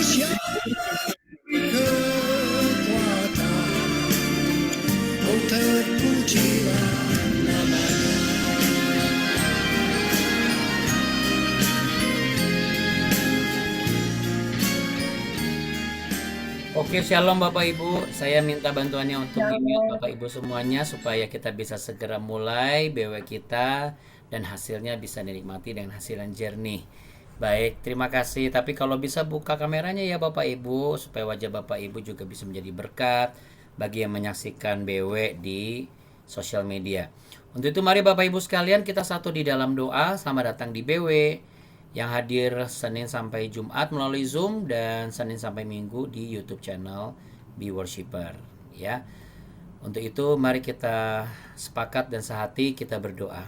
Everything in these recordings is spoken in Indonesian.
Oke, shalom Bapak Ibu. Saya minta bantuannya untuk di-mute Shalom. Bapak Ibu semuanya supaya kita bisa segera mulai BW kita dan hasilnya bisa dinikmati dengan hasil yang jernih. Baik, terima kasih. Tapi kalau bisa buka kameranya ya Bapak Ibu supaya wajah Bapak Ibu juga bisa menjadi berkat bagi yang menyaksikan BW di sosial media. Untuk itu mari Bapak Ibu sekalian kita satu di dalam doa. Selamat datang di BW yang hadir Senin sampai Jumat melalui Zoom dan Senin sampai Minggu di YouTube channel Be Worshipper ya. Untuk itu mari kita sepakat dan sehati kita berdoa.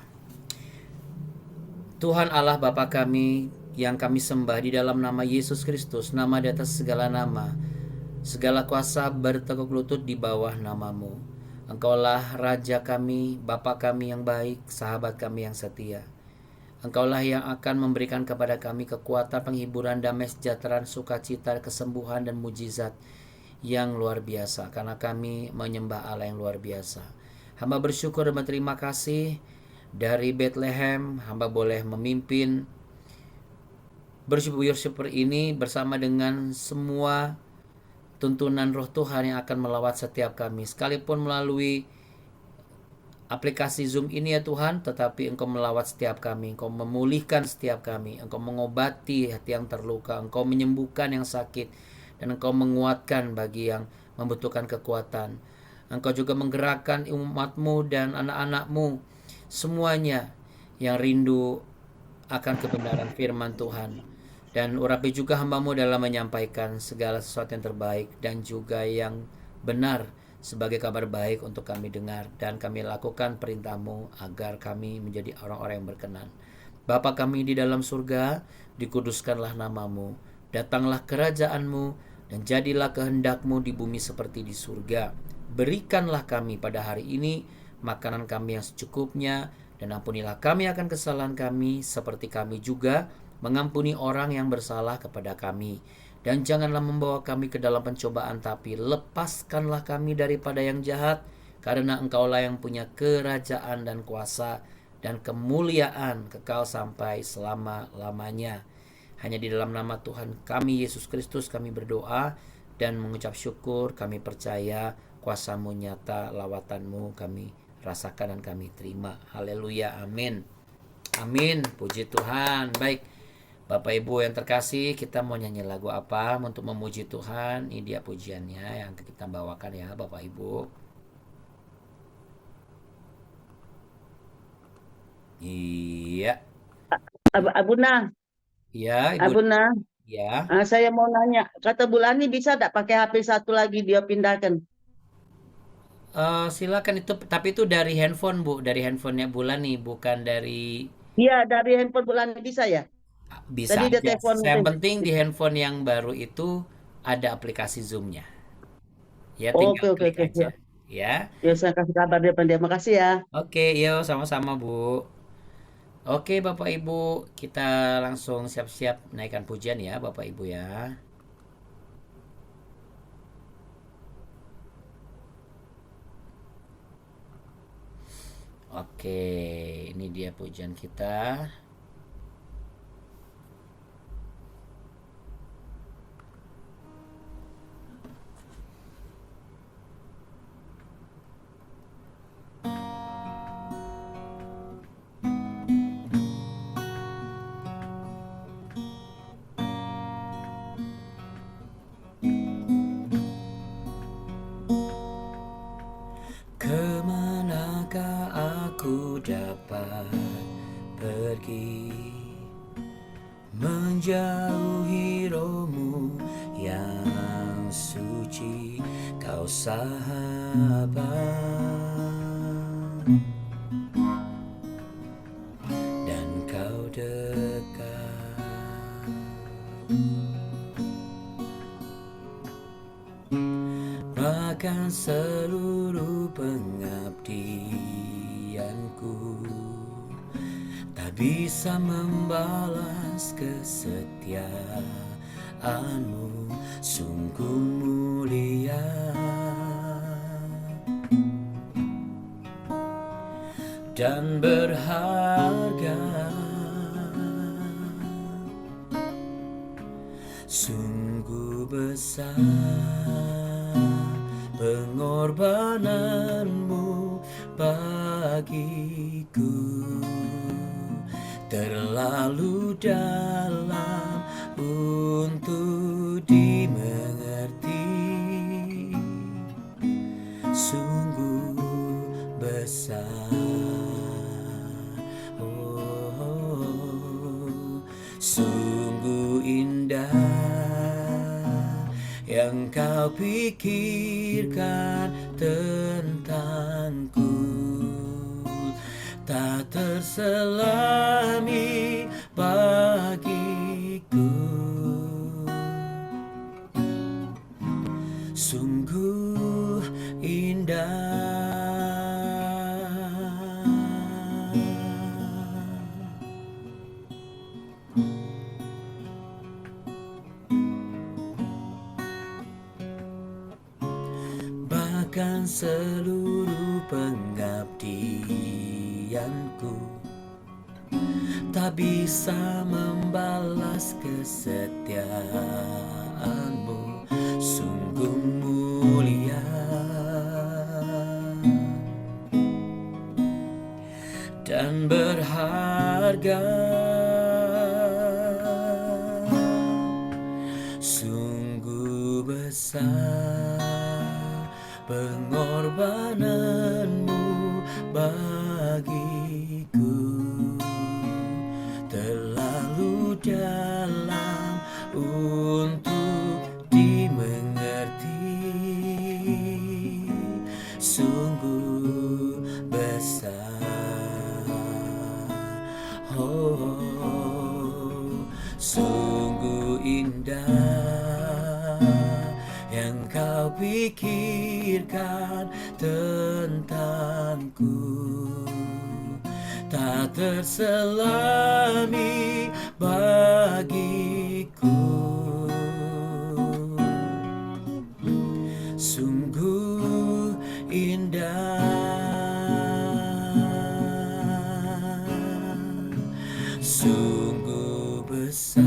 Tuhan Allah Bapa kami yang kami sembah di dalam nama Yesus Kristus, nama di atas segala nama, segala kuasa bertekuk lutut di bawah namamu. Engkaulah Raja kami, Bapa kami yang baik, sahabat kami yang setia. Engkaulah yang akan memberikan kepada kami kekuatan, penghiburan, damai, sejahtera, sukacita, kesembuhan, dan mujizat yang luar biasa. Karena kami menyembah Allah yang luar biasa. Hamba bersyukur dan berterima kasih dari Bethlehem. Hamba boleh memimpin worship ini bersama dengan semua tuntunan roh Tuhan yang akan melawat setiap kami. Sekalipun melalui aplikasi Zoom ini ya Tuhan, tetapi Engkau melawat setiap kami, Engkau memulihkan setiap kami, Engkau mengobati hati yang terluka, Engkau menyembuhkan yang sakit, dan Engkau menguatkan bagi yang membutuhkan kekuatan. Engkau juga menggerakkan umat-Mu dan anak-anak-Mu, semuanya yang rindu akan kebenaran firman Tuhan. Dan urapi juga hamba-Mu dalam menyampaikan segala sesuatu yang terbaik dan juga yang benar sebagai kabar baik untuk kami dengar, dan kami lakukan perintah-Mu agar kami menjadi orang-orang yang berkenan. Bapa kami di dalam surga, dikuduskanlah nama-Mu, datanglah kerajaan-Mu, dan jadilah kehendak-Mu di bumi seperti di surga. Berikanlah kami pada hari ini makanan kami yang secukupnya, dan ampunilah kami akan kesalahan kami seperti kami juga mengampuni orang yang bersalah kepada kami. Dan janganlah membawa kami ke dalam pencobaan, tapi lepaskanlah kami daripada yang jahat, karena Engkaulah yang punya kerajaan dan kuasa dan kemuliaan kekal sampai selama-lamanya. Hanya di dalam nama Tuhan kami Yesus Kristus kami berdoa dan mengucap syukur. Kami percaya kuasa-Mu nyata, lawatan-Mu kami rasakan dan kami terima. Haleluya, amin. Amin, puji Tuhan. Baik, Bapak Ibu yang terkasih, kita mau nyanyi lagu apa untuk memuji Tuhan? Ini dia pujiannya yang kita bawakan ya Bapak Ibu. Iya. Abuna, Iya, Ibu. Abuna, Ya. saya mau nanya, kata Bulani bisa tak pakai HP satu lagi dia pindahkan? Silakan itu, tapi itu dari handphone Bu, dari handphonenya Bulan nih, bukan dari. Iya, dari handphone Bulani bisa ya? Bisa Tadi dia aja. telepon. Yang penting di handphone yang baru itu ada aplikasi Zoom-nya. Ya tinggal Oke, oke, klik oke. Ya, aja. Ya. ya saya kasih kabar dia. Makasih ya. Oke, yuk sama-sama Bu. Oke Bapak Ibu, kita langsung siap-siap naikkan pujian ya Bapak Ibu ya. Oke, ini dia pujian kita. Kemanakah aku dapat pergi menjauhi rohmu yang suci, kau sahabat, dan kau dekat. Bahkan seluruh pengabdianku tak bisa membalas kesetiaanmu. sungguh mulia dan berharga. Sungguh besar pengorbananmu bagiku, terlalu dalam untuk dimengerti. Sungguh besar, sungguh indah yang kau pikirkan tentangku, tak terselami bagiku. Sungguh indah. Bahkan seluruh pengabdianku tak bisa membalas kesetiaanmu. Sungguh mulia dan berharga. Sungguh besar pengorbananmu bagiku, terlalu dalam untuk dimengerti. Sungguh besar, sungguh indah yang kau pikirkan tentangku, tak terselami bagiku. Sungguh indah, sungguh besar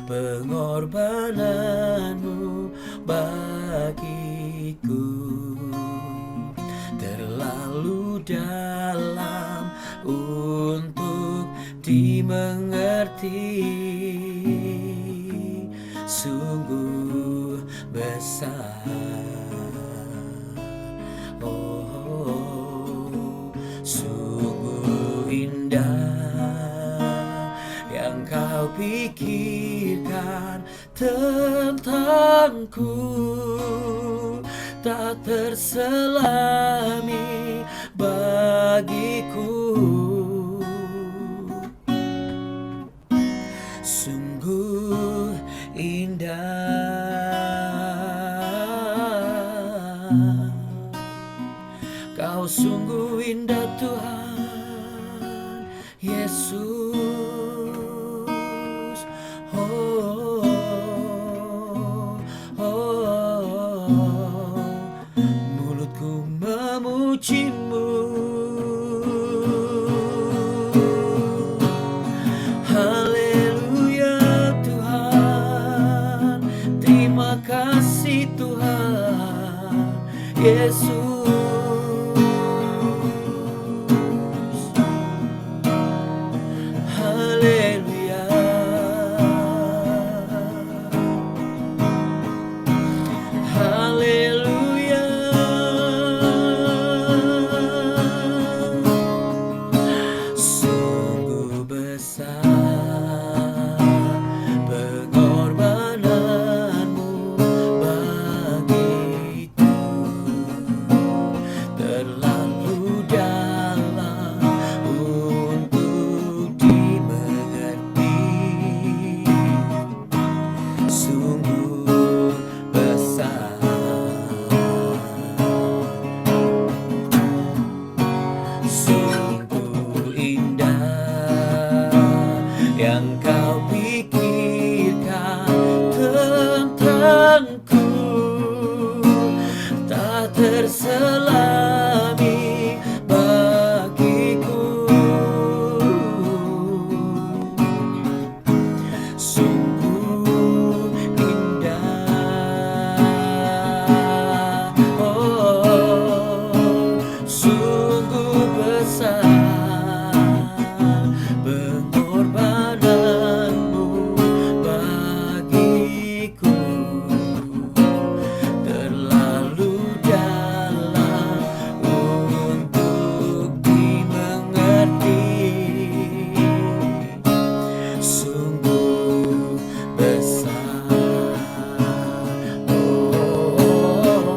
pengorbananmu bagiku, terlalu dalam untuk dimengerti. Sungguh besar, sungguh indah yang kau pikirkan tentangku, tak terselami bagiku. Sungguh indah, kau sungguh indah Tuhan Yesus. Mulutku memujimu, haleluya Tuhan, terima kasih Tuhan Yesus. Haleluya, haleluya, sungguh besar pengorbananmu bagiku, tentangku tak terselami bagiku. Sungguh indah, oh, sungguh besar pengorbananmu bagiku, terlalu dalam untuk dimengerti. Sungguh besar, oh,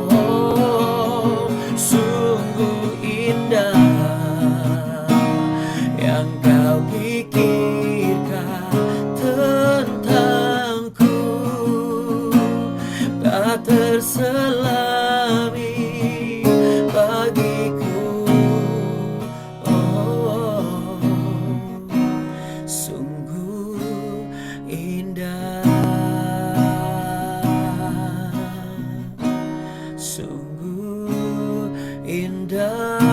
sungguh indah yang kau pikirkan tentangku, tak terselami bagiku. Oh, sungguh indah, sungguh indah,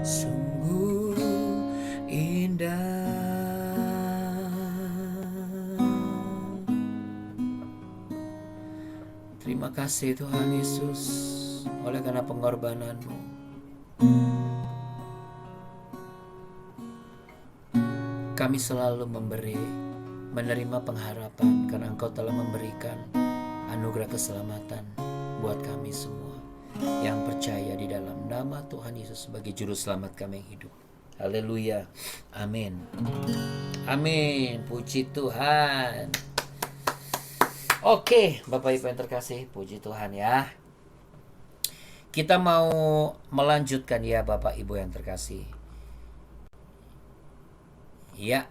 sungguh indah. Terima kasih Tuhan Yesus, oleh karena pengorbanan-Mu kami selalu menerima pengharapan, karena Engkau telah memberikan anugerah keselamatan buat kami semua yang percaya di dalam nama Tuhan Yesus sebagai juru selamat kami yang hidup. Haleluya. Amin. Amin. Puji Tuhan. Oke, Bapak Ibu yang terkasih, puji Tuhan ya. Kita mau melanjutkan ya Bapak Ibu yang terkasih. Ya.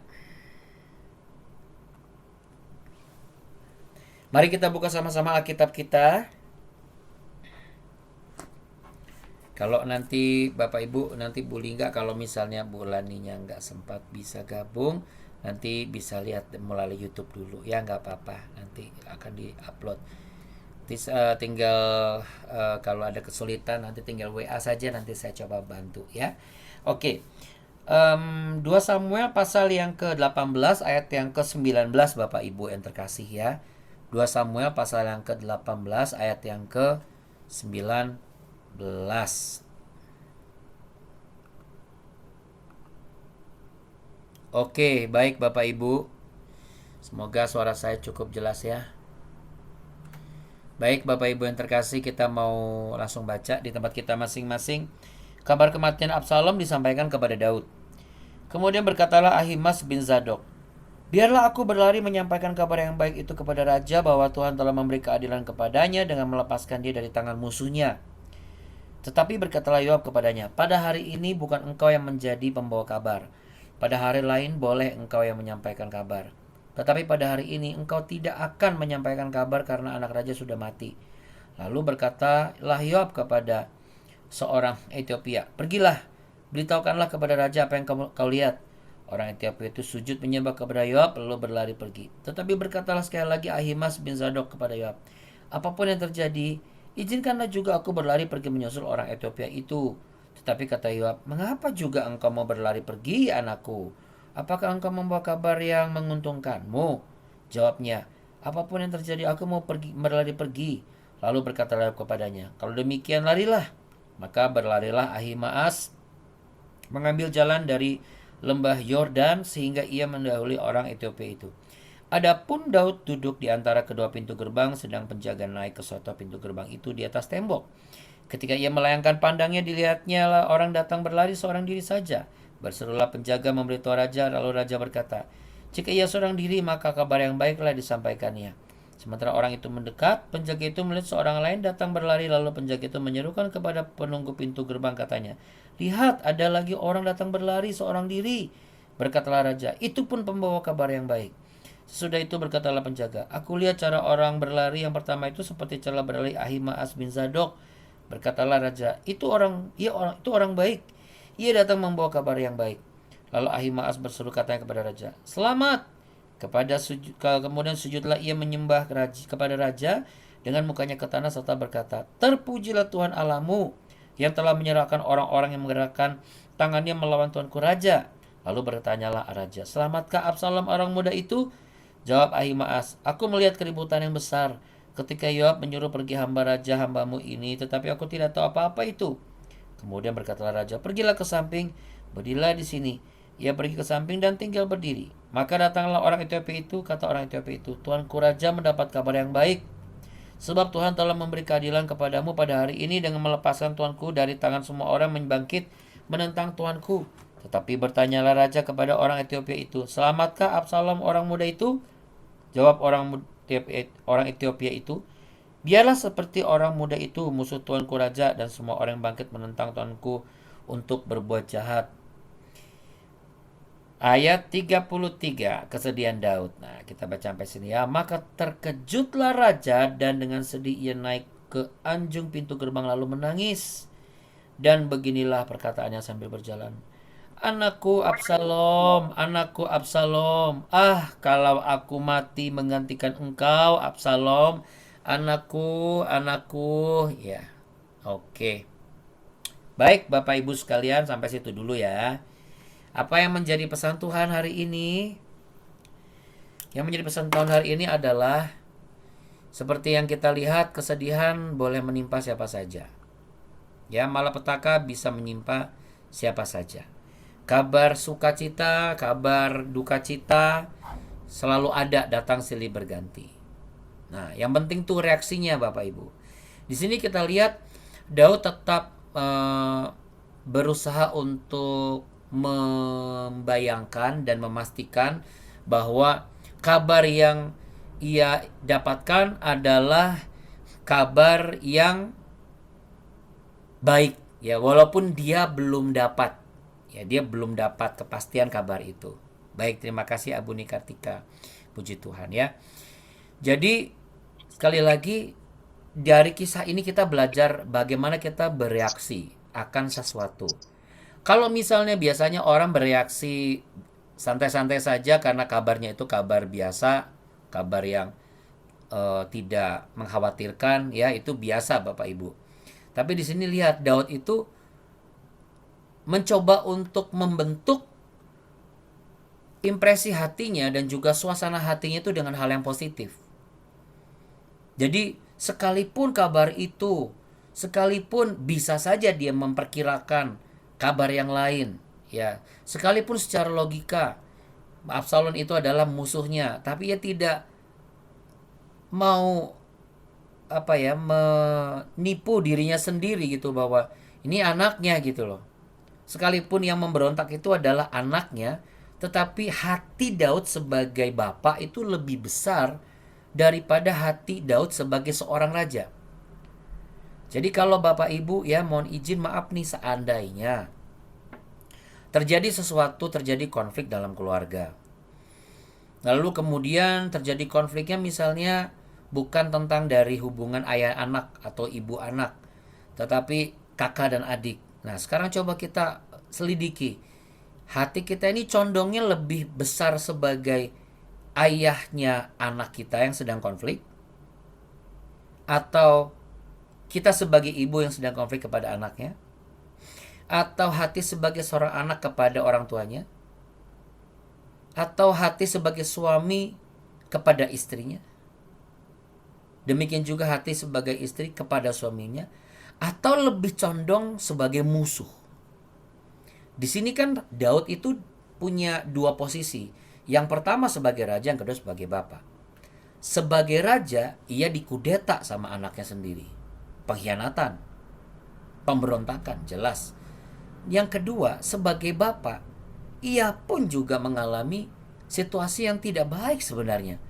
Mari kita buka sama-sama Alkitab kita. Kalau nanti Bapak Ibu, nanti Bu Lingga, kalau misalnya Bu Laninya nggak sempat bisa gabung, nanti bisa lihat melalui YouTube dulu ya, nggak apa-apa, nanti akan di-upload. Tinggal kalau ada kesulitan nanti tinggal WA saja, nanti saya coba bantu ya. Oke. 2 Samuel pasal yang ke-18 ayat yang ke-19 Bapak Ibu yang terkasih ya. 2 Samuel pasal yang ke-18 ayat yang ke-19. Oke, baik Bapak Ibu. Semoga suara saya cukup jelas ya. Baik Bapak Ibu yang terkasih, kita mau langsung baca di tempat kita masing-masing. Kabar kematian Absalom disampaikan kepada Daud. Kemudian berkatalah Ahimaaz bin Zadok, biarlah aku berlari menyampaikan kabar yang baik itu kepada raja, bahwa Tuhan telah memberi keadilan kepadanya dengan melepaskan dia dari tangan musuhnya. Tetapi berkatalah Yoab kepadanya, pada hari ini bukan engkau yang menjadi pembawa kabar. Pada hari lain boleh engkau yang menyampaikan kabar. Tetapi pada hari ini engkau tidak akan menyampaikan kabar karena anak raja sudah mati. Lalu berkatalah Yoab kepada seorang Etiopia, pergilah, beritahukanlah kepada raja apa yang kau lihat. Orang Etiopia itu sujud menyembah kepada Yoab lalu berlari pergi. Tetapi berkatalah sekali lagi Ahimaaz bin Zadok kepada Yoab, apapun yang terjadi, izinkanlah juga aku berlari pergi menyusul orang Etiopia itu. Tetapi kata Yoab, mengapa juga engkau mau berlari pergi, anakku? Apakah engkau membawa kabar yang menguntungkanmu? Jawabnya, apapun yang terjadi aku mau berlari pergi. Lalu berkatalah kepadanya, kalau demikian larilah. Maka berlarilah Ahimaaz mengambil jalan dari lembah Yordan sehingga ia mendahului orang Etiopia itu. Adapun Daud duduk di antara kedua pintu gerbang, sedang penjaga naik ke suatu pintu gerbang itu di atas tembok. Ketika ia melayangkan pandangnya, dilihatnya lah orang datang berlari seorang diri saja. Berserulah penjaga memberitahu raja, lalu raja berkata, jika ia seorang diri, maka kabar yang baiklah disampaikannya. Sementara orang itu mendekat, penjaga itu melihat seorang lain datang berlari, lalu penjaga itu menyerukan kepada penunggu pintu gerbang, katanya, lihat, ada lagi orang datang berlari seorang diri. Berkatalah raja, itu pun pembawa kabar yang baik. Sesudah itu berkatalah penjaga, aku lihat cara orang berlari yang pertama itu seperti cara berlari Ahimaaz bin Zadok. Berkatalah raja, itu orang baik. Ia datang membawa kabar yang baik. Lalu Ahimaaz berseru katanya kepada raja, selamat, Kemudian sujudlah ia menyembah kepada raja dengan mukanya ke tanah serta berkata, "Terpujilah Tuhan Allahmu yang telah menyerahkan orang-orang yang menggerakkan tangannya melawan tuanku raja." Lalu bertanyalah raja, "Selamatkah Absalom orang muda itu?" Jawab Ahimaas, "Aku melihat keributan yang besar ketika Yoab menyuruh pergi hamba raja hambamu ini, tetapi aku tidak tahu apa-apa itu." Kemudian berkatalah raja, "Pergilah ke samping, berdirilah di sini." Ia pergi ke samping dan tinggal berdiri. Maka datanglah orang Ethiopia itu, kata orang Ethiopia itu, "Tuanku raja mendapat kabar yang baik, sebab Tuhan telah memberi keadilan kepadamu pada hari ini dengan melepaskan tuanku dari tangan semua orang yang bangkit menentang tuanku." Tetapi bertanyalah raja kepada orang Ethiopia itu, "Selamatkah Absalom orang muda itu?" Jawab orang Ethiopia itu, "Biarlah seperti orang muda itu musuh tuanku raja dan semua orang yang bangkit menentang tuanku untuk berbuat jahat." Ayat 33, kesedihan Daud. Nah, kita baca sampai sini ya. Maka terkejutlah raja dan dengan sedih ia naik ke anjung pintu gerbang lalu menangis. Dan beginilah perkataannya sambil berjalan. "Anakku Absalom, anakku Absalom. Ah, kalau aku mati menggantikan engkau, Absalom. Anakku, anakku." Ya, oke. Baik, Bapak Ibu sekalian, sampai situ dulu ya. Apa yang menjadi pesan Tuhan hari ini? Yang menjadi pesan Tuhan hari ini adalah seperti yang kita lihat, kesedihan boleh menimpa siapa saja. Ya, malapetaka bisa menimpa siapa saja. Kabar sukacita, kabar duka cita selalu ada, datang silih berganti. Nah, yang penting tuh reaksinya Bapak Ibu. Di sini kita lihat Daud tetap berusaha untuk membayangkan dan memastikan bahwa kabar yang ia dapatkan adalah kabar yang baik ya, walaupun dia belum dapat kepastian kabar itu. Baik, terima kasih Abu Nikartika. Puji Tuhan ya. Jadi sekali lagi dari kisah ini kita belajar bagaimana kita bereaksi akan sesuatu. Kalau misalnya biasanya orang bereaksi santai-santai saja karena kabarnya itu kabar biasa, kabar yang tidak mengkhawatirkan, ya itu biasa Bapak Ibu. Tapi di sini lihat Daud itu mencoba untuk membentuk impresi hatinya dan juga suasana hatinya itu dengan hal yang positif. Jadi sekalipun kabar itu, sekalipun bisa saja dia memperkirakan kabar yang lain, ya, sekalipun secara logika Absalom itu adalah musuhnya, tapi ia tidak mau menipu dirinya sendiri gitu bahwa ini anaknya gitu loh. Sekalipun yang memberontak itu adalah anaknya, tetapi hati Daud sebagai bapak itu lebih besar daripada hati Daud sebagai seorang raja. Jadi kalau Bapak Ibu ya mohon izin maaf nih, seandainya terjadi konflik dalam keluarga. Lalu kemudian terjadi konfliknya misalnya bukan tentang dari hubungan ayah anak atau ibu anak, tetapi kakak dan adik. Nah sekarang coba kita selidiki. Hati kita ini condongnya lebih besar sebagai ayahnya anak kita yang sedang konflik, atau kita sebagai ibu yang sedang konflik kepada anaknya, atau hati sebagai seorang anak kepada orang tuanya, atau hati sebagai suami kepada istrinya, demikian juga hati sebagai istri kepada suaminya, atau lebih condong sebagai musuh. Di sini kan Daud itu punya dua posisi. Yang pertama sebagai raja, yang kedua sebagai bapak. Sebagai raja, ia dikudeta sama anaknya sendiri. Pengkhianatan, pemberontakan, jelas. Yang kedua, sebagai bapak, ia pun juga mengalami situasi yang tidak baik sebenarnya.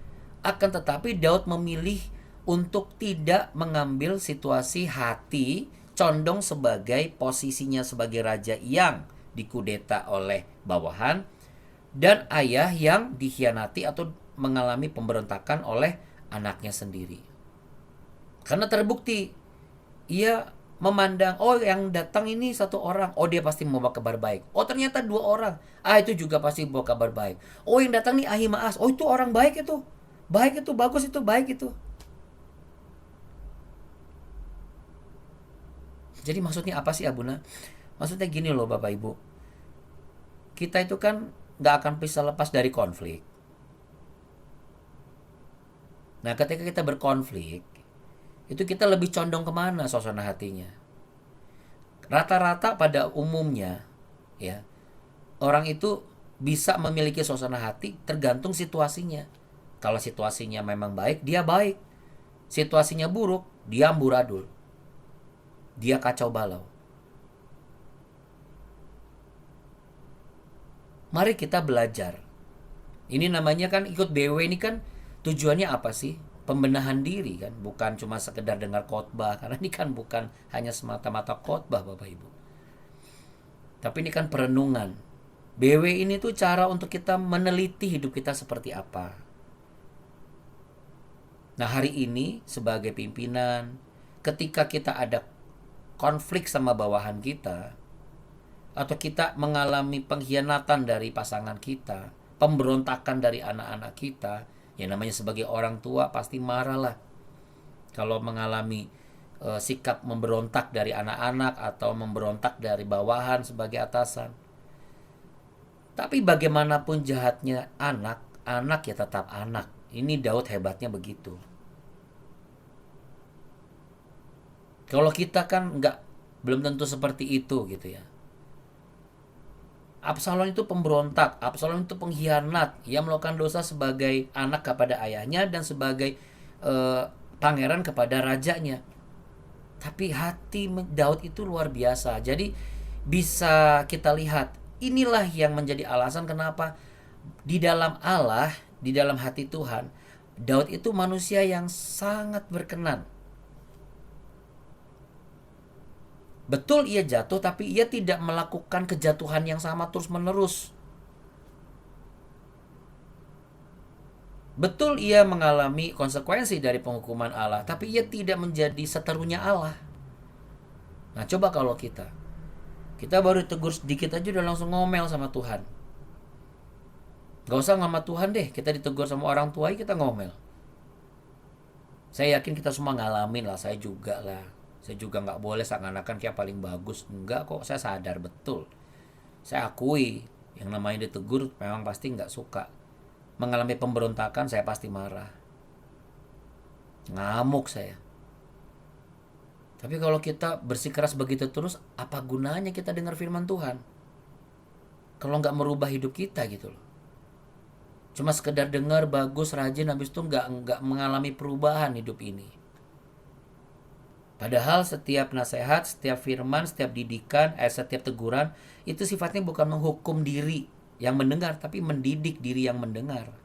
Akan tetapi Daud memilih untuk tidak mengambil situasi hati condong sebagai posisinya sebagai raja yang dikudeta oleh bawahan dan ayah yang dikhianati atau mengalami pemberontakan oleh anaknya sendiri. Karena terbukti ia memandang, oh yang datang ini satu orang, oh dia pasti membawa kabar baik. Oh ternyata dua orang, itu juga pasti membawa kabar baik. Oh yang datang nih Ahimaas, oh itu orang baik itu. Baik itu, bagus itu, baik itu. Jadi maksudnya apa sih Abuna? Maksudnya gini loh Bapak Ibu. Kita itu kan gak akan bisa lepas dari konflik. Nah ketika kita berkonflik, itu kita lebih condong kemana suasana hatinya? Rata-rata pada umumnya, ya, orang itu bisa memiliki suasana hati tergantung situasinya. Kalau situasinya memang baik, dia baik. Situasinya buruk, dia amburadul. Dia kacau balau. Mari kita belajar. Ini namanya kan ikut BW ini kan tujuannya apa sih? Pembenahan diri kan, bukan cuma sekedar dengar khotbah, karena ini kan bukan hanya semata-mata khotbah Bapak Ibu. Tapi ini kan perenungan. BW ini tuh cara untuk kita meneliti hidup kita seperti apa. Nah hari ini sebagai pimpinan, ketika kita ada konflik sama bawahan kita, atau kita mengalami pengkhianatan dari pasangan kita, pemberontakan dari anak-anak kita, ya namanya sebagai orang tua pasti marah lah. Kalau mengalami sikap memberontak dari anak-anak atau memberontak dari bawahan sebagai atasan. Tapi bagaimanapun jahatnya anak, anak ya tetap anak. Ini Daud hebatnya begitu. Kalau kita kan belum tentu seperti itu gitu ya. Absalom itu pemberontak, Absalom itu pengkhianat. Ia melakukan dosa sebagai anak kepada ayahnya dan sebagai pangeran kepada rajanya. Tapi hati Daud itu luar biasa. Jadi bisa kita lihat, inilah yang menjadi alasan kenapa di dalam Allah, di dalam hati Tuhan, Daud itu manusia yang sangat berkenan. Betul ia jatuh, tapi ia tidak melakukan kejatuhan yang sama terus-menerus. Betul ia mengalami konsekuensi dari penghukuman Allah, tapi ia tidak menjadi seterunya Allah. Nah coba kalau kita baru tegur sedikit aja udah langsung ngomel sama Tuhan. Gak usah sama Tuhan deh, kita ditegur sama orang tua kita ngomel. Saya yakin kita semua ngalamin lah, saya juga lah. Saya juga gak boleh seakan-akan kayak paling bagus. Enggak kok, saya sadar betul. Saya akui, yang namanya ditegur memang pasti gak suka. Mengalami pemberontakan saya pasti marah. Ngamuk saya. Tapi kalau kita bersikeras begitu terus, apa gunanya kita dengar firman Tuhan? Kalau gak merubah hidup kita gitu loh. Cuma sekedar dengar bagus, rajin, habis itu gak mengalami perubahan hidup ini. Padahal setiap nasihat, setiap firman, setiap didikan, setiap teguran itu sifatnya bukan menghukum diri yang mendengar, tapi mendidik diri yang mendengar.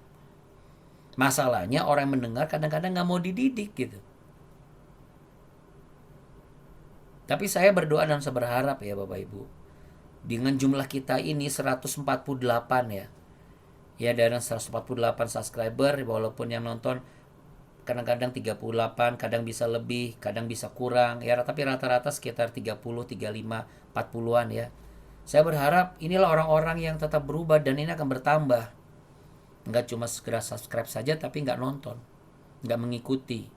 Masalahnya orang yang mendengar kadang-kadang gak mau dididik gitu. Tapi saya berdoa dan saya berharap ya Bapak Ibu, dengan jumlah kita ini 148 ya. Ya dari 148 subscriber, walaupun yang nonton kadang-kadang 38, kadang bisa lebih, kadang bisa kurang ya, tapi rata-rata sekitar 30, 35, 40-an ya. Saya berharap inilah orang-orang yang tetap berubah dan ini akan bertambah. Enggak cuma segera subscribe saja tapi enggak nonton, enggak mengikuti.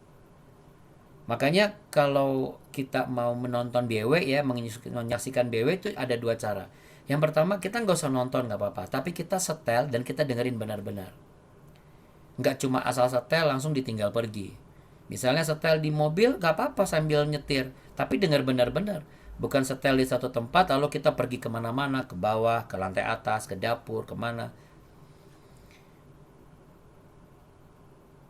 Makanya kalau kita mau menonton BW ya, menyaksikan BW itu ada dua cara. Yang pertama kita enggak usah nonton enggak apa-apa, tapi kita setel dan kita dengerin benar-benar. Nggak cuma asal setel langsung ditinggal pergi. Misalnya setel di mobil nggak apa-apa sambil nyetir, tapi dengar benar-benar. Bukan setel di satu tempat lalu kita pergi kemana-mana, ke bawah, ke lantai atas, ke dapur, kemana.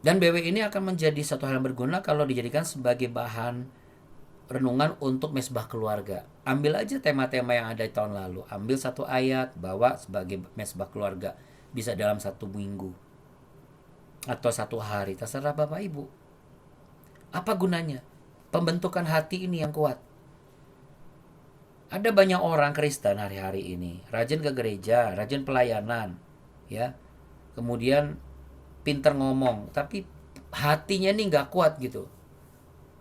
Dan BW ini akan menjadi satu hal yang berguna kalau dijadikan sebagai bahan renungan untuk mesbah keluarga. Ambil aja tema-tema yang ada di tahun lalu, ambil satu ayat, bawa sebagai mesbah keluarga. Bisa dalam satu minggu atau satu hari, terserah Bapak Ibu. Apa gunanya? Pembentukan hati ini yang kuat. Ada banyak orang Kristen hari-hari ini rajin ke gereja, rajin pelayanan, ya. Kemudian pinter ngomong, tapi hatinya nih nggak kuat gitu.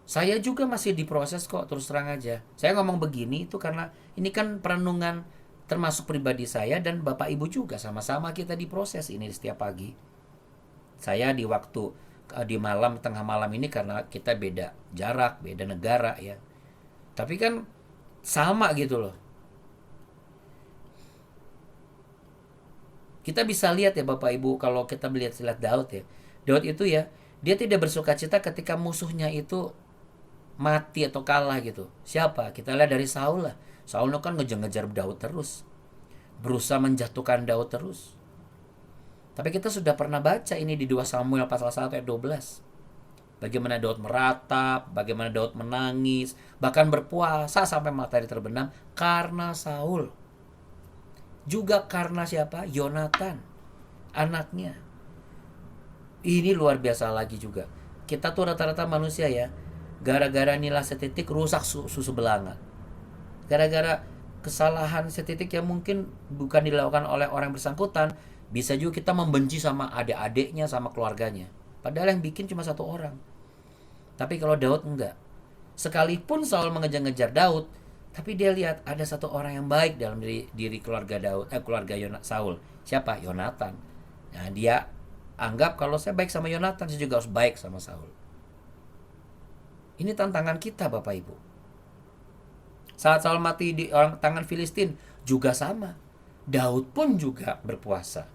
Saya juga masih diproses kok, terus terang aja. Saya ngomong begini itu karena ini kan perenungan termasuk pribadi saya dan Bapak Ibu juga, sama-sama kita diproses ini setiap pagi. Saya di waktu di malam, tengah malam ini karena kita beda jarak, beda negara ya. Tapi kan sama gitu loh. Kita bisa lihat ya Bapak Ibu, kalau kita lihat Daud ya. Daud itu ya, dia tidak bersukacita ketika musuhnya itu mati atau kalah gitu. Siapa? Kita lihat dari Saul lah. Saul kan ngejar-ngejar Daud terus, berusaha menjatuhkan Daud terus. Tapi kita sudah pernah baca ini di 2 Samuel pasal 1 ayat 12. Bagaimana Daud meratap, bagaimana Daud menangis, bahkan berpuasa sampai matahari terbenam karena Saul. Juga karena siapa? Yonatan, anaknya. Ini luar biasa lagi juga. Kita tuh rata-rata manusia ya, gara-gara nilai setitik rusak susu belanga. Gara-gara kesalahan setitik yang mungkin bukan dilakukan oleh orang bersangkutan, bisa juga kita membenci sama adik-adiknya, sama keluarganya. Padahal yang bikin cuma satu orang. Tapi kalau Daud enggak. Sekalipun Saul mengejar-ngejar Daud, tapi dia lihat ada satu orang yang baik dalam diri keluarga Saul. Siapa? Yonatan. Nah, dia anggap kalau saya baik sama Yonatan, saya juga harus baik sama Saul. Ini tantangan kita Bapak Ibu. Saat Saul mati di tangan Filistin juga sama. Daud pun juga berpuasa,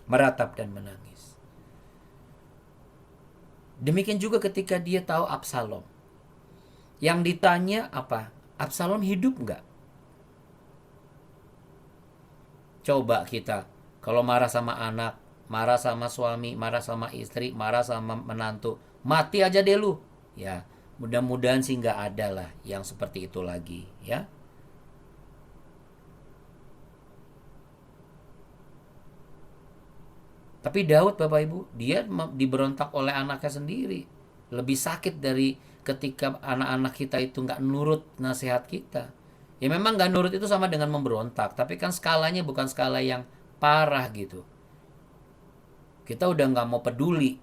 meratap dan menangis. Demikian juga ketika dia tahu Absalom. Yang ditanya apa? Absalom hidup enggak? Coba kita kalau marah sama anak, marah sama suami, marah sama istri, marah sama menantu, mati aja deh lu. Ya, mudah-mudahan sih nggak ada lah yang seperti itu lagi, ya. Tapi Daud Bapak Ibu, dia diberontak oleh anaknya sendiri. Lebih sakit dari ketika anak-anak kita itu nggak nurut nasihat kita. Ya memang nggak nurut itu sama dengan memberontak, tapi kan skalanya bukan skala yang parah gitu. Kita udah nggak mau peduli.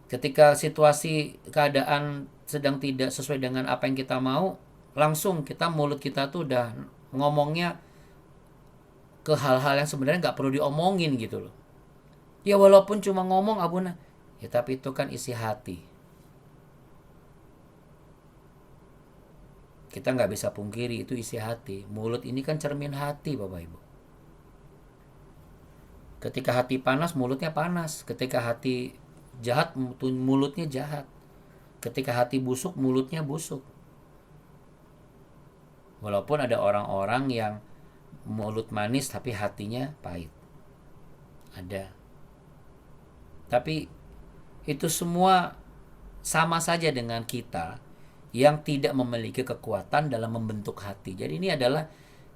Ketika situasi keadaan sedang tidak sesuai dengan apa yang kita mau, langsung mulut kita tuh udah ngomongnya ke hal-hal yang sebenarnya nggak perlu diomongin gitu loh. Ya walaupun cuma ngomong Abuna, ya tapi itu kan isi hati. Kita nggak bisa pungkiri itu isi hati. Mulut ini kan cermin hati Bapak Ibu. Ketika hati panas, mulutnya panas. Ketika hati jahat, mulutnya jahat. Ketika hati busuk, mulutnya busuk. Walaupun ada orang-orang yang mulut manis tapi hatinya pahit. Ada. Tapi itu semua sama saja dengan kita yang tidak memiliki kekuatan dalam membentuk hati. Jadi ini adalah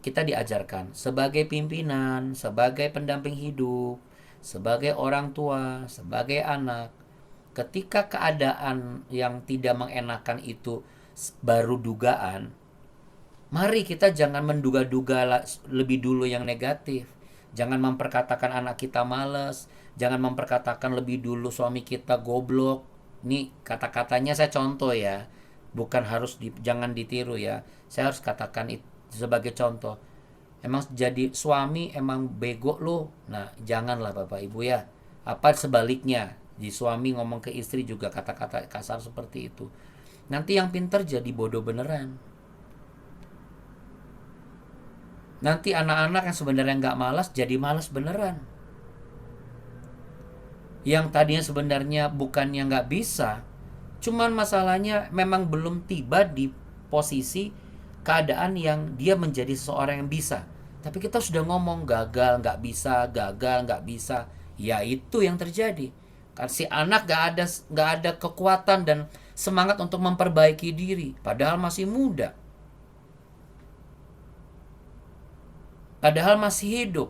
kita diajarkan sebagai pimpinan, sebagai pendamping hidup, sebagai orang tua, sebagai anak. Ketika keadaan yang tidak mengenakan itu baru dugaan, mari kita jangan menduga-duga lebih dulu yang negatif. Jangan memperkatakan anak kita malas. Jangan memperkatakan lebih dulu suami kita goblok. Ini kata-katanya saya contoh ya. Bukan jangan ditiru ya. Saya harus katakan itu sebagai contoh. Emang jadi suami emang bego lo. Nah janganlah Bapak Ibu ya. Apa sebaliknya. Di suami ngomong ke istri juga kata-kata kasar seperti itu. Nanti yang pintar jadi bodoh beneran. Nanti anak-anak yang sebenarnya nggak malas jadi malas beneran. Yang tadinya sebenarnya bukannya nggak bisa, cuman masalahnya memang belum tiba di posisi keadaan yang dia menjadi seseorang yang bisa. Tapi kita sudah ngomong gagal nggak bisa, ya itu yang terjadi. Karena si anak nggak ada kekuatan dan semangat untuk memperbaiki diri, padahal masih muda. Padahal masih hidup.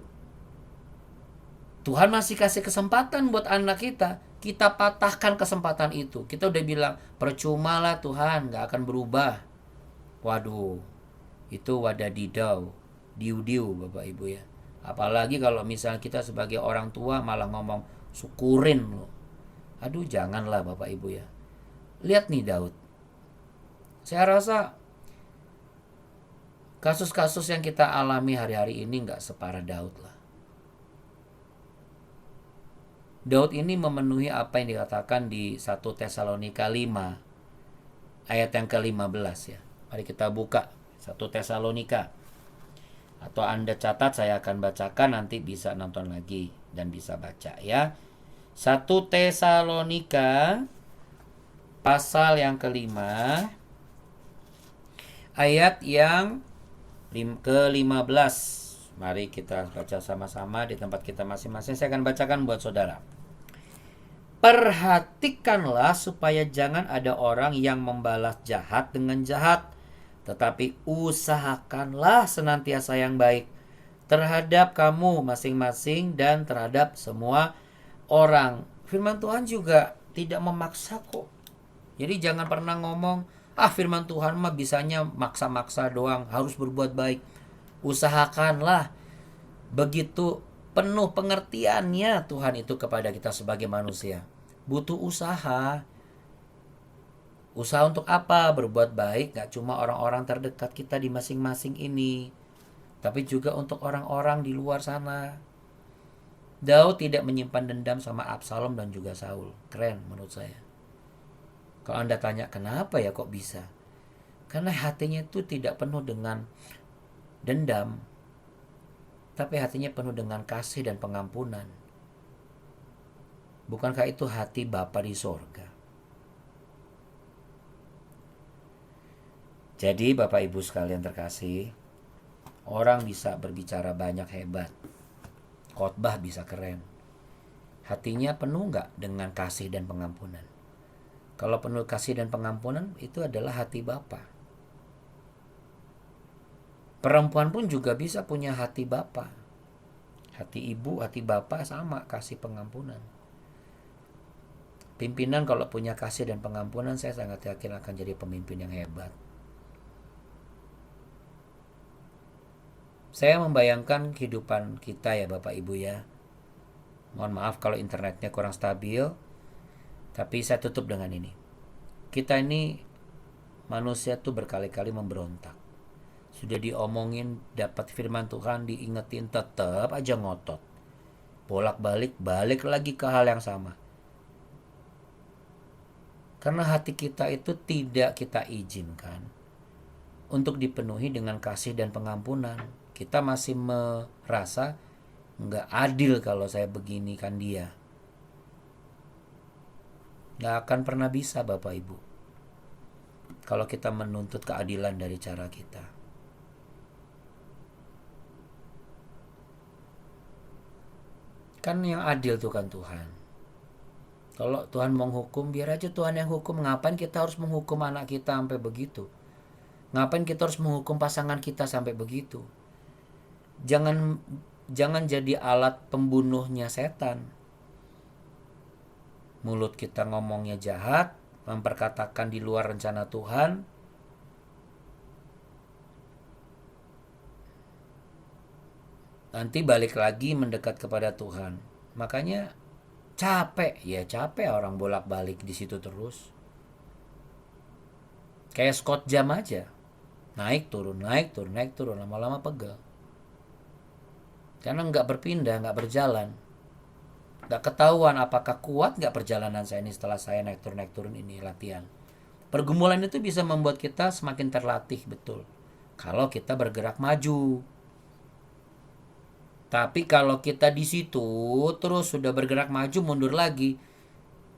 Tuhan masih kasih kesempatan buat anak kita. Kita patahkan kesempatan itu. Kita udah bilang, percuma lah Tuhan, gak akan berubah. Waduh, itu wadadidau, diu-diu Bapak Ibu ya. Apalagi kalau misalnya kita sebagai orang tua malah ngomong, syukurin loh. Aduh, janganlah Bapak Ibu ya. Lihat nih Daud. Saya rasa kasus-kasus yang kita alami hari-hari ini nggak separah Daud lah. Daud ini memenuhi apa yang dikatakan di 1 Tesalonika 5 ayat yang ke-15 ya. Mari kita buka 1 Tesalonika. Atau Anda catat, saya akan bacakan, nanti bisa nonton lagi dan bisa baca ya. 1 Tesalonika pasal yang kelima ayat yang ke-15. Mari kita baca sama-sama di tempat kita masing-masing. Saya akan bacakan buat saudara. Perhatikanlah supaya jangan ada orang yang membalas jahat dengan jahat, tetapi usahakanlah senantiasa yang baik terhadap kamu masing-masing dan terhadap semua orang. Firman Tuhan juga tidak memaksa kok. Jadi jangan pernah ngomong, firman Tuhan mah bisanya maksa-maksa doang, harus berbuat baik. Usahakanlah. Begitu penuh pengertiannya Tuhan itu kepada kita sebagai manusia. Butuh usaha. Usaha untuk apa? Berbuat baik gak cuma orang-orang terdekat kita di masing-masing ini, tapi juga untuk orang-orang di luar sana. Daud tidak menyimpan dendam sama Absalom dan juga Saul. Keren menurut saya. Kalau Anda tanya kenapa ya kok bisa? Karena hatinya itu tidak penuh dengan dendam, tapi hatinya penuh dengan kasih dan pengampunan. Bukankah itu hati Bapa di sorga? Jadi Bapak Ibu sekalian terkasih, orang bisa berbicara banyak hebat, khotbah bisa keren, hatinya penuh gak dengan kasih dan pengampunan? Kalau penuh kasih dan pengampunan, itu adalah hati Bapa. Perempuan pun juga bisa punya hati Bapa. Hati ibu, hati Bapa sama, kasih pengampunan. Pimpinan kalau punya kasih dan pengampunan, saya sangat yakin akan jadi pemimpin yang hebat. Saya membayangkan kehidupan kita ya Bapak Ibu ya. Mohon maaf kalau internetnya kurang stabil, tapi saya tutup dengan ini. Kita ini manusia tuh berkali-kali memberontak. Sudah diomongin, dapat firman Tuhan, diingetin, tetap aja ngotot. Bolak-balik, balik lagi ke hal yang sama. Karena hati kita itu tidak kita izinkan untuk dipenuhi dengan kasih dan pengampunan. Kita masih merasa nggak adil kalau saya beginikan dia. Nggak akan pernah bisa Bapak Ibu kalau kita menuntut keadilan dari cara kita. Kan yang adil tuh kan Tuhan. Kalau Tuhan mau hukum, biar aja Tuhan yang hukum. Ngapain kita harus menghukum anak kita sampai begitu? Ngapain kita harus menghukum pasangan kita sampai begitu? Jangan jadi alat pembunuhnya setan. Mulut kita ngomongnya jahat, memperkatakan di luar rencana Tuhan. Nanti balik lagi mendekat kepada Tuhan. Makanya capek orang bolak-balik di situ terus. Kayak Scott jam aja. Naik turun, lama-lama pegal. Karena nggak berpindah, nggak berjalan. Nggak ketahuan apakah kuat nggak perjalanan saya ini setelah saya naik turun ini latihan. Pergumulan itu bisa membuat kita semakin terlatih betul. Kalau kita bergerak maju. Tapi kalau kita di situ terus sudah bergerak maju mundur lagi,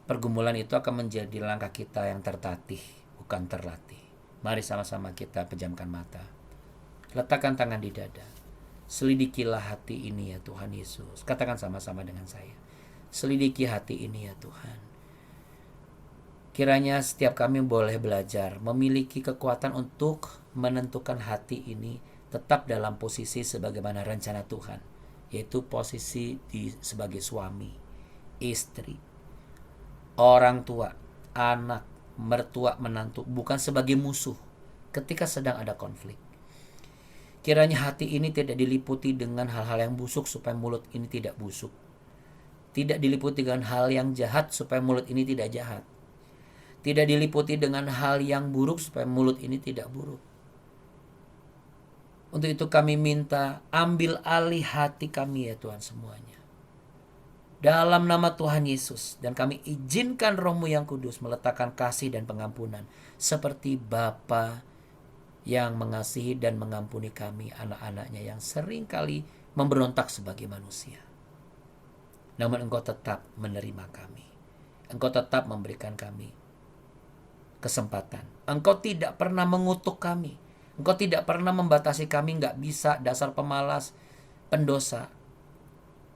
pergumulan itu akan menjadi langkah kita yang tertatih, bukan terlatih. Mari sama-sama kita pejamkan mata. Letakkan tangan di dada. Selidikilah hati ini ya Tuhan Yesus. Katakan sama-sama dengan saya. Selidiki hati ini ya Tuhan. Kiranya setiap kami boleh belajar memiliki kekuatan untuk menentukan hati ini tetap dalam posisi sebagaimana rencana Tuhan. Yaitu posisi sebagai suami, istri, orang tua, anak, mertua, menantu, bukan sebagai musuh ketika sedang ada konflik. Kiranya hati ini tidak diliputi dengan hal-hal yang busuk supaya mulut ini tidak busuk. Tidak diliputi dengan hal yang jahat supaya mulut ini tidak jahat. Tidak diliputi dengan hal yang buruk supaya mulut ini tidak buruk. Untuk itu kami minta, ambil alih hati kami ya Tuhan semuanya. Dalam nama Tuhan Yesus. Dan kami izinkan Roh-Mu yang kudus meletakkan kasih dan pengampunan. Seperti Bapa yang mengasihi dan mengampuni kami, anak-anaknya yang seringkali memberontak sebagai manusia. Namun Engkau tetap menerima kami. Engkau tetap memberikan kami kesempatan. Engkau tidak pernah mengutuk kami. Engkau tidak pernah membatasi kami, nggak bisa, dasar pemalas, pendosa.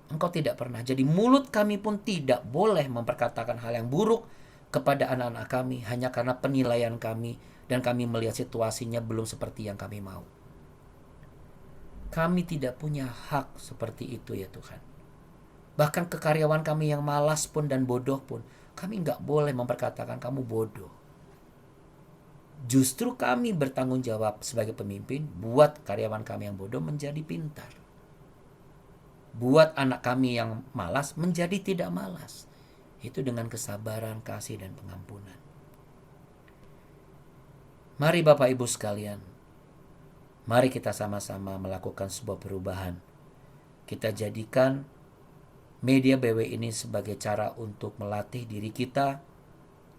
Engkau tidak pernah. Jadi mulut kami pun tidak boleh memperkatakan hal yang buruk kepada anak-anak kami hanya karena penilaian kami dan kami melihat situasinya belum seperti yang kami mau. Kami tidak punya hak seperti itu ya Tuhan. Bahkan ke karyawan kami yang malas pun dan bodoh pun, kami nggak boleh memperkatakan kamu bodoh. Justru kami bertanggung jawab sebagai pemimpin buat karyawan kami yang bodoh menjadi pintar. Buat anak kami yang malas menjadi tidak malas. Itu dengan kesabaran, kasih, dan pengampunan. Mari Bapak Ibu sekalian, mari kita sama-sama melakukan sebuah perubahan. Kita jadikan media BW ini sebagai cara untuk melatih diri kita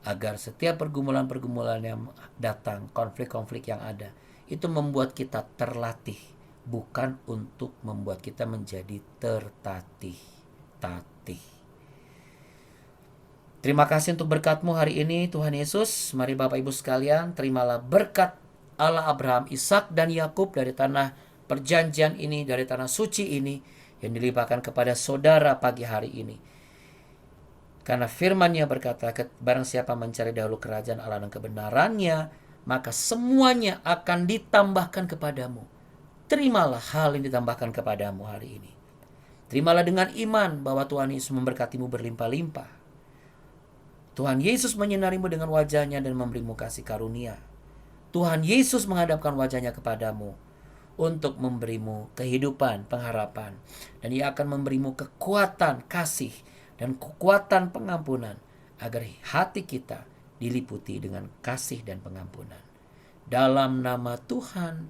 agar setiap pergumulan-pergumulan yang datang, konflik-konflik yang ada, itu membuat kita terlatih, bukan untuk membuat kita menjadi tertatih-tatih. Terima kasih untuk berkat-Mu hari ini Tuhan Yesus. Mari Bapak Ibu sekalian, terimalah berkat Allah Abraham, Ishak dan Yakub dari tanah perjanjian ini, dari tanah suci ini, yang dilimpahkan kepada saudara pagi hari ini. Karena firman-Nya berkata, barang siapa mencari dahulu kerajaan Allah dan kebenarannya, maka semuanya akan ditambahkan kepadamu. Terimalah hal yang ditambahkan kepadamu hari ini. Terimalah dengan iman bahwa Tuhan Yesus memberkatimu berlimpah-limpah. Tuhan Yesus menyinarimu dengan wajah-Nya dan memberimu kasih karunia. Tuhan Yesus menghadapkan wajah-Nya kepadamu untuk memberimu kehidupan, pengharapan. Dan Ia akan memberimu kekuatan, kasih, dan kekuatan pengampunan. Agar hati kita diliputi dengan kasih dan pengampunan. Dalam nama Tuhan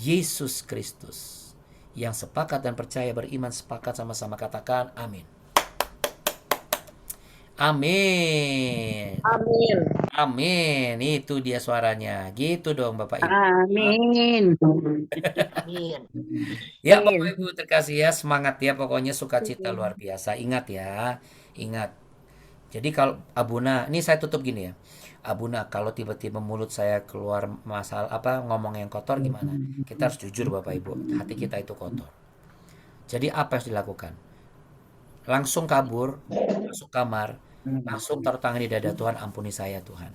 Yesus Kristus. Yang sepakat dan percaya beriman sepakat sama-sama katakan amin. Amin. Amin. Amin. Itu dia suaranya. Gitu dong Bapak Ibu. Amin. Amin. Ya Amin. Bapak Ibu terkasih ya, semangat ya, pokoknya sukacita luar biasa. Ingat ya, ingat. Jadi kalau Abuna, ini saya tutup gini ya. Abuna, kalau tiba-tiba mulut saya keluar masalah ngomong yang kotor gimana? Kita harus jujur Bapak Ibu, hati kita itu kotor. Jadi apa yang harus dilakukan? Langsung kabur, masuk kamar, langsung taruh tangan di dada, Tuhan ampuni saya Tuhan.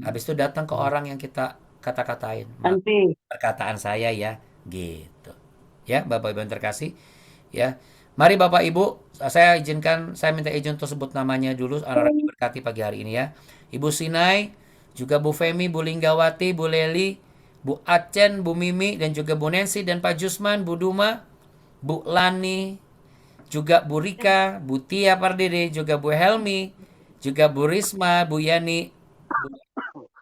Habis itu datang ke orang yang kita kata-katain, Nanti. perkataan saya ya, gitu. Ya Bapak Ibu yang terkasih, ya. Mari Bapak Ibu, saya minta izin untuk sebut namanya dulu, anak-anak diberkati pagi hari ini ya. Ibu Sinai, juga Bu Femi, Bu Linggawati, Bu Leli, Bu Acen, Bu Mimi, dan juga Bu Nancy dan Pak Jusman, Bu Duma, Bu Lani, juga Bu Rika, Bu Tia Pardede, juga Bu Helmi, juga Bu Risma, Bu Yani,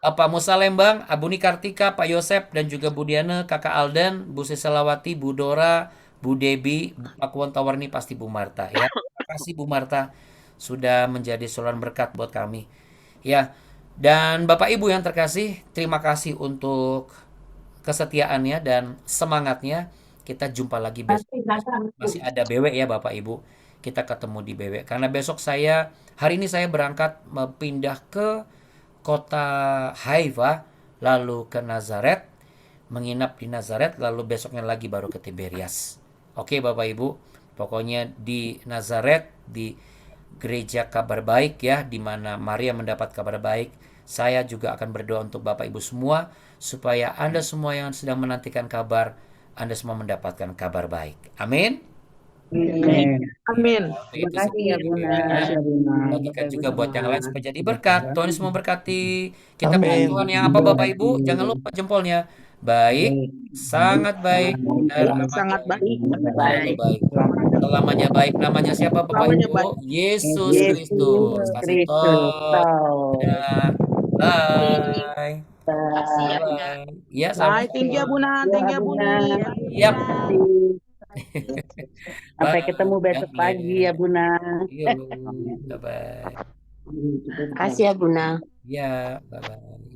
Pak Musa Lembang, Abuni Kartika, Pak Yosep, dan juga Bu Diana, Kakak Alden, Bu Siselawati, Bu Dora, Bu Debi, Pak Wontawarni, pasti Bu Marta ya. Terima kasih Bu Marta sudah menjadi saluran berkat buat kami. Ya. Dan Bapak Ibu yang terkasih, terima kasih untuk kesetiaannya dan semangatnya. Kita jumpa lagi besok. Masih ada BW ya Bapak Ibu. Kita ketemu di BW. Karena besok hari ini saya berangkat pindah ke kota Haifa, lalu ke Nazaret, menginap di Nazaret, lalu besoknya lagi baru ke Tiberias. Oke Bapak Ibu, pokoknya di Nazaret, di gereja kabar baik ya, di mana Maria mendapat kabar baik. Saya juga akan berdoa untuk Bapak Ibu semua, supaya Anda semua yang sedang menantikan kabar, Anda semua mendapatkan kabar baik. Amin. Amin. Itu Terima kasih ya Bunda. bagikan juga buat yang lain supaya jadi berkat. Tuhan Yesus memberkati. Kita puji Amin. Tuhan yang apa Bapak Ibu? Jangan lupa jempolnya. Baik, sangat baik, dan amat Sangat baik. baik. Selamanya baik. Namanya siapa Bapak Selamanya Ibu? baik. Yesus Yesus Kristus. Kasih Kristus. tol. Tahu. Dadah. Bye. Kasih ya Bunda. Bye-bye. Ya, Bye, thank you ya sama-sama. Bunda, Ya, thank you ya Bu. Bunda. Yap. Kasih. Sampai Bye. ketemu God besok pagi ya, bless. Bunda. Yuk. Bye-bye. Kasih ya Bunda. Ya, bye-bye.